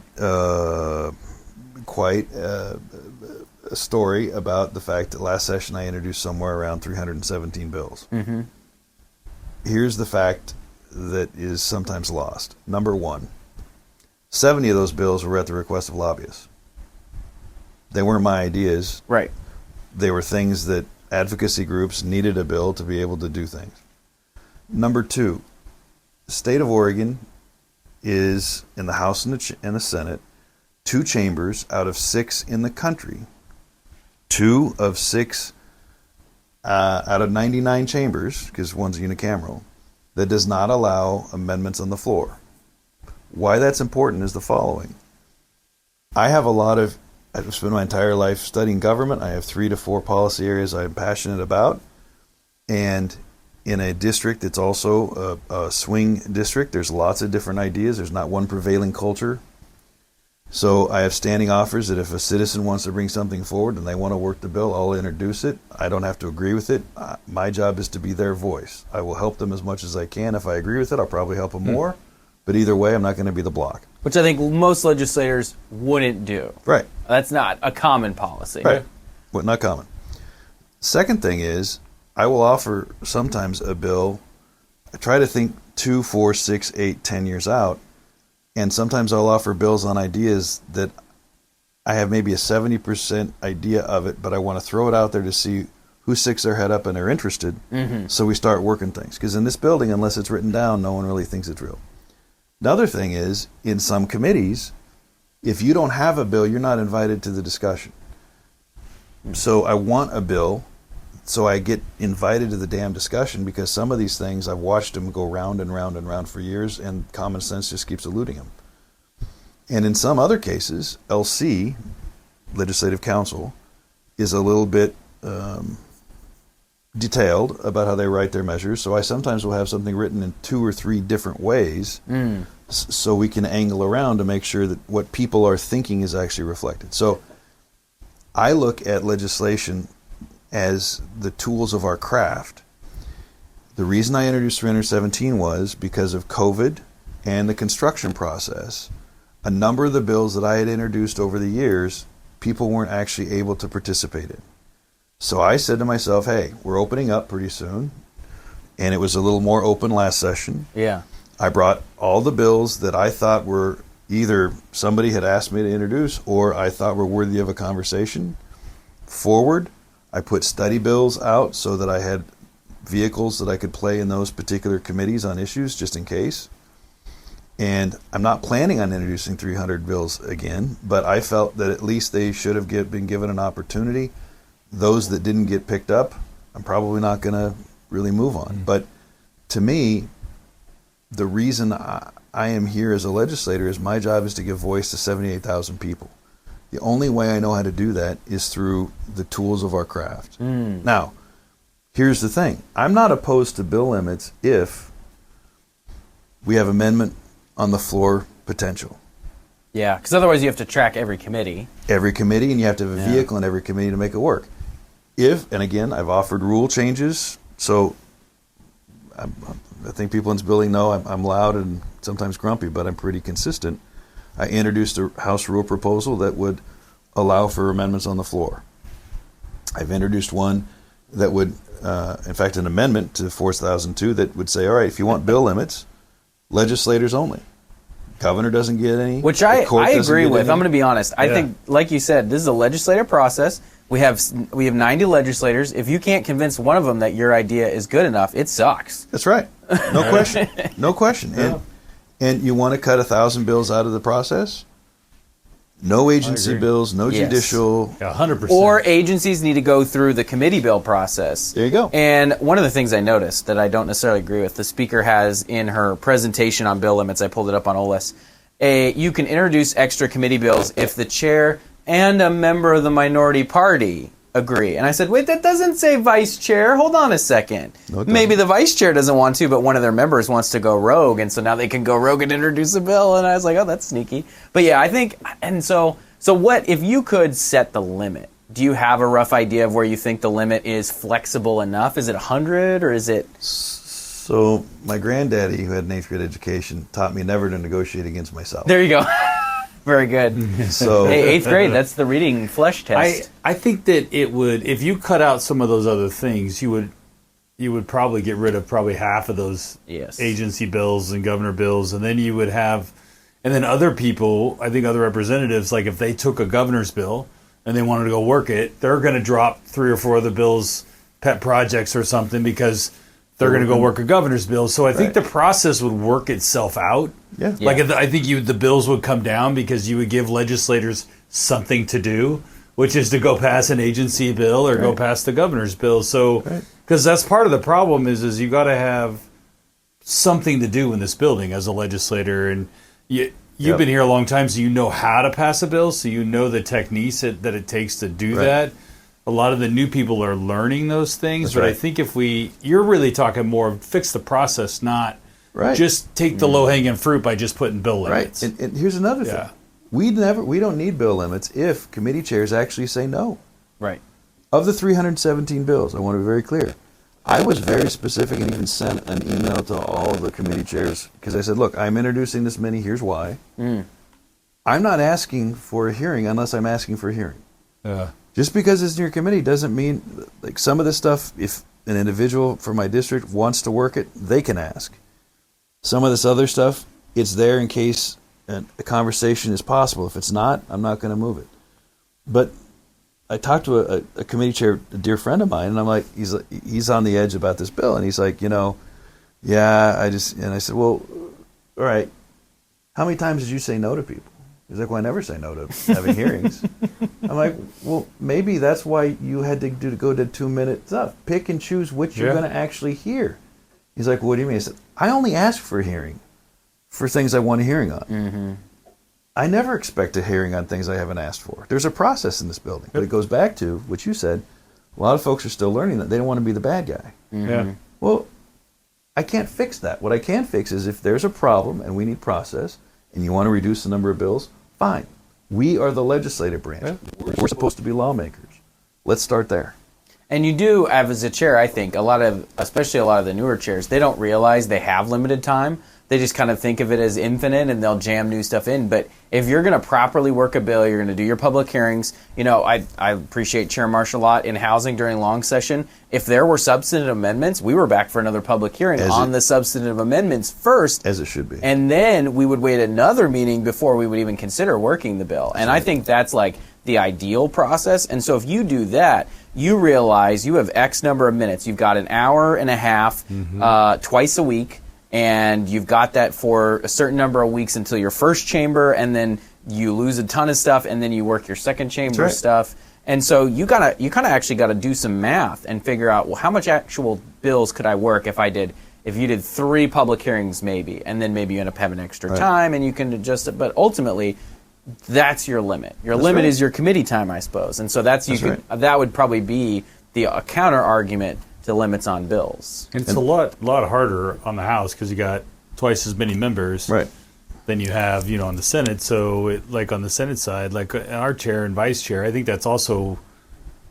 quite a story about the fact that last session I introduced somewhere around 317 bills.
Mm-hmm.
Here's the fact that is sometimes lost. Number one, 70 of those bills were at the request of lobbyists. They weren't my ideas.
Right.
They were things that advocacy groups needed a bill to be able to do things. Number two, the state of Oregon is in the House and the Senate, 2 chambers out of 6 in the country, 2 of 6 out of 99 chambers, because one's unicameral, that does not allow amendments on the floor. Why that's important is the following. I've spent my entire life studying government. I have 3 to 4 policy areas I'm passionate about. And in a district that's also a swing district, there's lots of different ideas. There's not one prevailing culture. So I have standing offers that if a citizen wants to bring something forward and they want to work the bill, I'll introduce it. I don't have to agree with it. My job is to be their voice. I will help them as much as I can. If I agree with it, I'll probably help them more. But either way, I'm not going to be the block.
Which I think most legislators wouldn't do.
Right.
That's not a common policy.
Right. Well, not common. Second thing is, I will offer sometimes a bill. I try to think 2, 4, 6, 8, 10 years out. And sometimes I'll offer bills on ideas that I have maybe a 70% idea of it, but I want to throw it out there to see who sticks their head up and are interested. Mm-hmm. So we start working things. Because in this building, unless it's written down, no one really thinks it's real. Another thing is, in some committees, if you don't have a bill, you're not invited to the discussion. So I want a bill, so I get invited to the damn discussion, because some of these things, I've watched them go round and round and round for years, and common sense just keeps eluding them. And in some other cases, LC, Legislative Council, is a little bit detailed about how they write their measures. So I sometimes will have something written in 2 or 3 different ways, so we can angle around to make sure that what people are thinking is actually reflected. So I look at legislation as the tools of our craft. The reason I introduced 317 was because of COVID and the construction process. A number of the bills that I had introduced over the years, people weren't actually able to participate in. So I said to myself, hey, we're opening up pretty soon. And it was a little more open last session.
Yeah.
I brought all the bills that I thought were either somebody had asked me to introduce or I thought were worthy of a conversation forward. I put study bills out so that I had vehicles that I could play in those particular committees on issues just in case. And I'm not planning on introducing 300 bills again, but I felt that at least they should have been given an opportunity. Those that didn't get picked up, I'm probably not going to really move on. But to me, the reason I am here as a legislator is my job is to give voice to 78,000 people. The only way I know how to do that is through the tools of our craft. Now, here's the thing. I'm not opposed to bill limits if we have amendment on the floor potential.
Yeah, because otherwise you have to track every committee.
Every committee, and you have to have a vehicle in every committee to make it work. And again, I've offered rule changes, so I think people in this building know I'm loud and sometimes grumpy, but I'm pretty consistent. I introduced a House rule proposal that would allow for amendments on the floor. I've introduced one that would, in fact, an amendment to 4002 that would say, all right, if you want bill limits, legislators only. Governor doesn't get any.
Which I agree with. I'm going to be honest. I think, like you said, this is a legislative process. We have 90 legislators. If you can't convince one of them that your idea is good enough, it sucks.
That's right. No question. No question.
Yeah.
And you want to cut 1,000 bills out of the process? No agency bills, no judicial.
Yeah, 100%.
Or agencies need to go through the committee bill process.
There you go.
And one of the things I noticed that I don't necessarily agree with, the speaker has in her presentation on bill limits, I pulled it up on OLS, you can introduce extra committee bills if the chair and a member of the minority party agree. And I said, wait, that doesn't say vice chair. Hold on a second. No, maybe the vice chair doesn't want to, but one of their members wants to go rogue, and so now they can go rogue and introduce a bill. And I was like, oh, that's sneaky. But yeah, I think, and so what, if you could set the limit, do you have a rough idea of where you think the limit is flexible enough? Is it 100 or is it?
So my granddaddy, who had an 8th grade education, taught me never to negotiate against myself.
There you go. Very good.
So
Hey, 8th grade, that's the reading flesh test.
I think that it would, if you cut out some of those other things, you would probably get rid of probably half of those
Yes.
agency bills and governor bills, and then you would have, and then other people, I think other representatives, like if they took a governor's bill and they wanted to go work it, they're going to drop 3 or 4 other bills, pet projects or something, because they're going to go work a governor's bill. So I think the process would work itself out.
Yeah.
Like I think the bills would come down because you would give legislators something to do, which is to go pass an agency bill or go pass the governor's bill. So because that's part of the problem is you got to have something to do in this building as a legislator, and you've been here a long time, so you know how to pass a bill, so you know the techniques that it takes to do that. A lot of the new people are learning those things, but I think you're really talking more fix the process, not just take the low-hanging fruit by just putting bill limits.
Right. And here's another thing. We don't need bill limits if committee chairs actually say no.
Right.
Of the 317 bills, I want to be very clear. I was very specific and even sent an email to all the committee chairs because I said, look, I'm introducing this many, here's why. I'm not asking for a hearing unless I'm asking for a hearing. Just because it's in your committee doesn't mean, like some of this stuff, if an individual from my district wants to work it, they can ask. Some of this other stuff, it's there in case a conversation is possible. If it's not, I'm not going to move it. But I talked to a committee chair, a dear friend of mine, and I'm like, he's on the edge about this bill, and he's like, and I said, well, all right, how many times did you say no to people? He's like, well, I never say no to having hearings. I'm like, well, maybe that's why you had to go to 2-minute stuff. Pick and choose which you're going to actually hear. He's like, well, what do you mean? I said, I only ask for a hearing for things I want a hearing on. I never expect a hearing on things I haven't asked for. There's a process in this building. But it goes back to what you said. A lot of folks are still learning that they don't want to be the bad guy. Well, I can't fix that. What I can fix is if there's a problem and we need process and you want to reduce the number of bills, fine. We are the legislative branch. We're supposed to be lawmakers. Let's start there.
And you do, as a chair, I think, especially a lot of the newer chairs, they don't realize they have limited time. They just kind of think of it as infinite, and they'll jam new stuff in. But if you're going to properly work a bill, you're going to do your public hearings. I appreciate Chair Marsh a lot in housing during long session. If there were substantive amendments, we were back for another public hearing on the substantive amendments first.
As it should be.
And then we would wait another meeting before we would even consider working the bill. And I think that's like the ideal process. And so if you do that, you realize you have X number of minutes. You've got an hour and a half twice a week. And you've got that for a certain number of weeks until your first chamber, and then you lose a ton of stuff, and then you work your second chamber stuff. And so you kind of actually got to do some math and figure out, well, how much actual bills could I work if you did 3 public hearings maybe, and then maybe you end up having extra time and you can adjust it. But ultimately, that's your limit. Your limit is your committee time, I suppose. And so that would probably be the counter argument to limits on bills.
And it's a lot harder on the House because you got twice as many members than you have, on the Senate. So, on the Senate side, like our chair and vice chair, I think that's also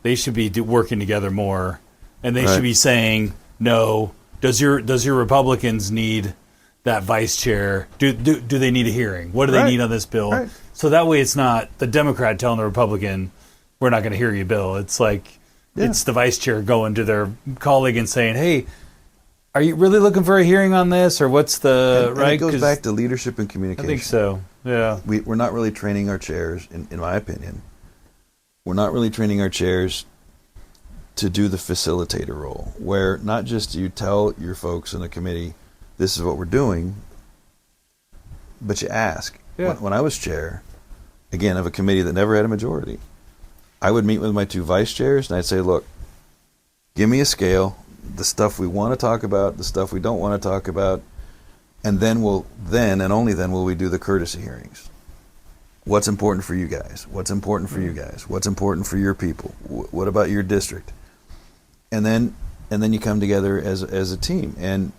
they should be working together more, and they should be saying, no, does your Republicans need that vice chair? Do they need a hearing? What do they need on this bill? So that way, it's not the Democrat telling the Republican, we're not going to hear you, Bill. It's like. It's the vice chair going to their colleague and saying, hey, are you really looking for a hearing on this? Or what's the...
And it goes back to leadership and communication.
I think so, yeah.
We're not really training our chairs, in my opinion. We're not really training our chairs to do the facilitator role, where not just you tell your folks in the committee, this is what we're doing, but you ask. When I was chair, again, of a committee that never had a majority, I would meet with my 2 vice chairs, and I'd say, look, give me a scale, the stuff we want to talk about, the stuff we don't want to talk about, and then and only then will we do the courtesy hearings. What's important for you guys? What's important for you guys? What's important for your people? What about your district? And then you come together as a team. And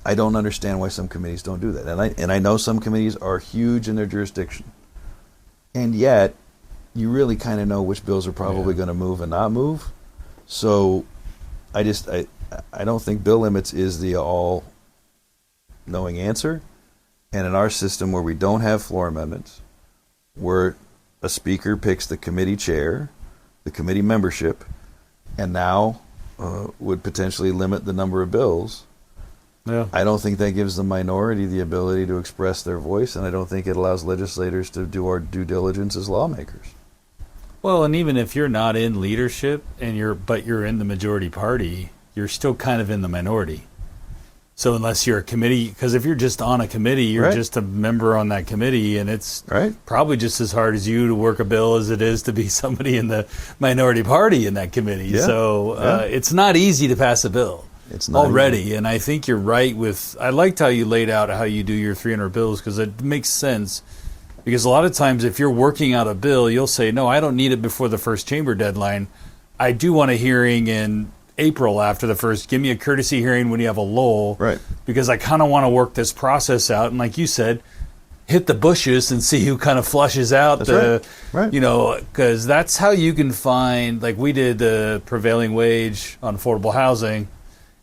I don't understand why some committees don't do that. And I know some committees are huge in their jurisdiction. And yet, you really kind of know which bills are probably going to move and not move. So I don't think bill limits is the all-knowing answer. And in our system where we don't have floor amendments, where a speaker picks the committee chair, the committee membership, and now would potentially limit the number of bills, I don't think that gives the minority the ability to express their voice, and I don't think it allows legislators to do our due diligence as lawmakers.
Well, and even if you're not in leadership but you're in the majority party, you're still kind of in the minority. So unless you're a committee, because if you're just on a committee, you're just a member on that committee, and it's probably just as hard as you to work a bill as it is to be somebody in the minority party in that committee. Yeah. So it's not easy to pass a bill. It's not already easy. And I think you're right I liked how you laid out how you do your 300 bills, because it makes sense. Because a lot of times if you're working out a bill, you'll say, no, I don't need it before the first chamber deadline. I do want a hearing in April after the first. Give me a courtesy hearing when you have a lull.
Right.
Because I kind of want to work this process out. And like you said, hit the bushes and see who kind of flushes out.
That's right.
You know, because that's how you can find, like we did the prevailing wage on affordable housing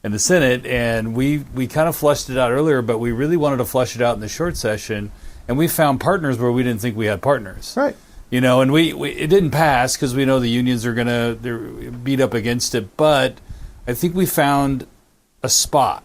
in the Senate, and we kind of flushed it out earlier, but we really wanted to flush it out in the short session, and we found partners where we didn't think we had partners.
Right.
You know, and we it didn't pass because we know the unions are they're beat up against it, but I think we found a spot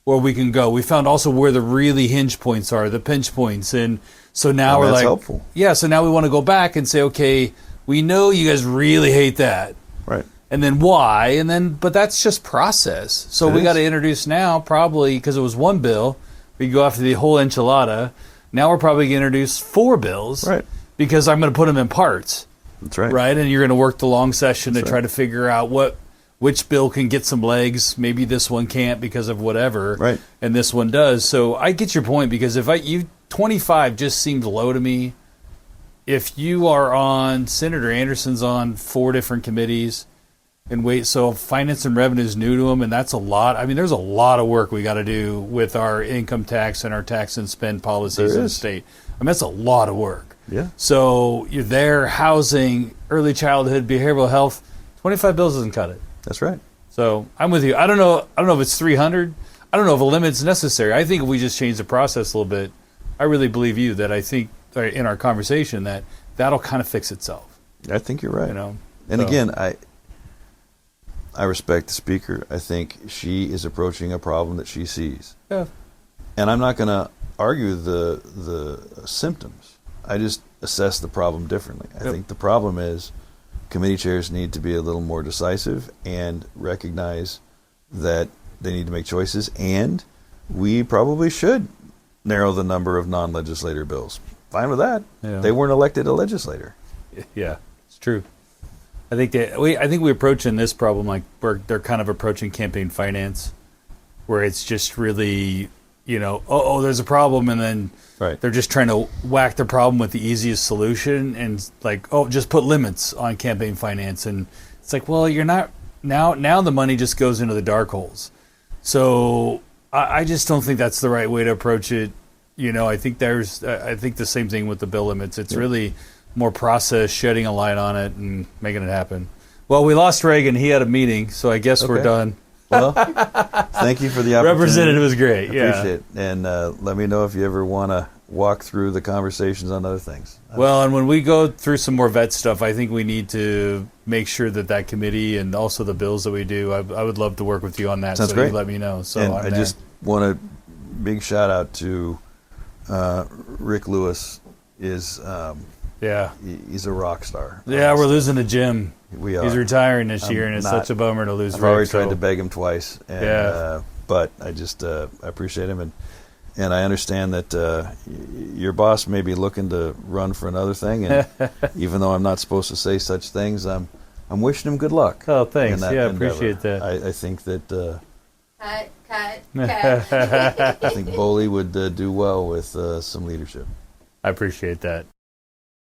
where we can go. We found also where the really hinge points are, the pinch points, and so now we're
that's
like,
helpful.
Yeah, so now we want to go back and say, okay, we know you guys really hate that.
Right.
And then why? But that's just process. So we got to introduce now, probably because it was one bill, we go after the whole enchilada. Now we're probably going to introduce 4 bills,
right?
Because I'm going to put them in parts.
That's right.
Right, and you're going to work the long session to try to figure out which bill can get some legs. Maybe this one can't because of whatever,
right?
And this one does. So I get your point, because if 25 just seemed low to me. If you are on, Senator Anderson's on 4 different committees. So finance and revenue is new to them, and that's a lot. I mean, there's a lot of work we got to do with our income tax and our tax and spend policies in the state. I mean, that's a lot of work.
Yeah.
So you're there, housing, early childhood, behavioral health. 25 bills doesn't cut it.
That's right.
So I'm with you. I don't know if it's 300. I don't know if a limit's necessary. I think if we just change the process a little bit, I really believe you that I think in our conversation that'll kind of fix itself.
I think you're right.
You know.
And again, I respect the speaker. I think she is approaching a problem that she sees.
Yeah.
And I'm not going to argue the symptoms. I just assess the problem differently. I think the problem is committee chairs need to be a little more decisive and recognize that they need to make choices, and we probably should narrow the number of non-legislator bills. Fine with that. Yeah. They weren't elected a legislator.
Yeah, it's true. I think we approach in this problem like they're kind of approaching campaign finance, where it's just really, there's a problem, and then they're just trying to whack the problem with the easiest solution, and like, just put limits on campaign finance, and it's like, well, you're not now the money just goes into the dark holes. So I just don't think that's the right way to approach it. I think the same thing with the bill limits. It's really more process, shedding a light on it and making it happen. Well, we lost Reagan. He had a meeting, so I guess we're done.
Well, thank you for the opportunity.
Representative was great.
Appreciate it. And let me know if you ever want to walk through the conversations on other things.
Well, and when we go through some more vet stuff, I think we need to make sure that committee and also the bills that we do, I would love to work with you on that.
Sounds
so
great.
You let me know. So
and I just want a big shout out to Rick Lewis. He's a rock star.
Yeah, we're losing a Jim.
We are.
He's retiring this year, and it's such a bummer to lose.
I've already tried to beg him twice, but I just I appreciate him, and I understand that your boss may be looking to run for another thing, and even though I'm not supposed to say such things, I'm wishing him good luck.
Oh, thanks. I appreciate that.
I think that.
Cut.
I think Boley would do well with some leadership.
I appreciate that.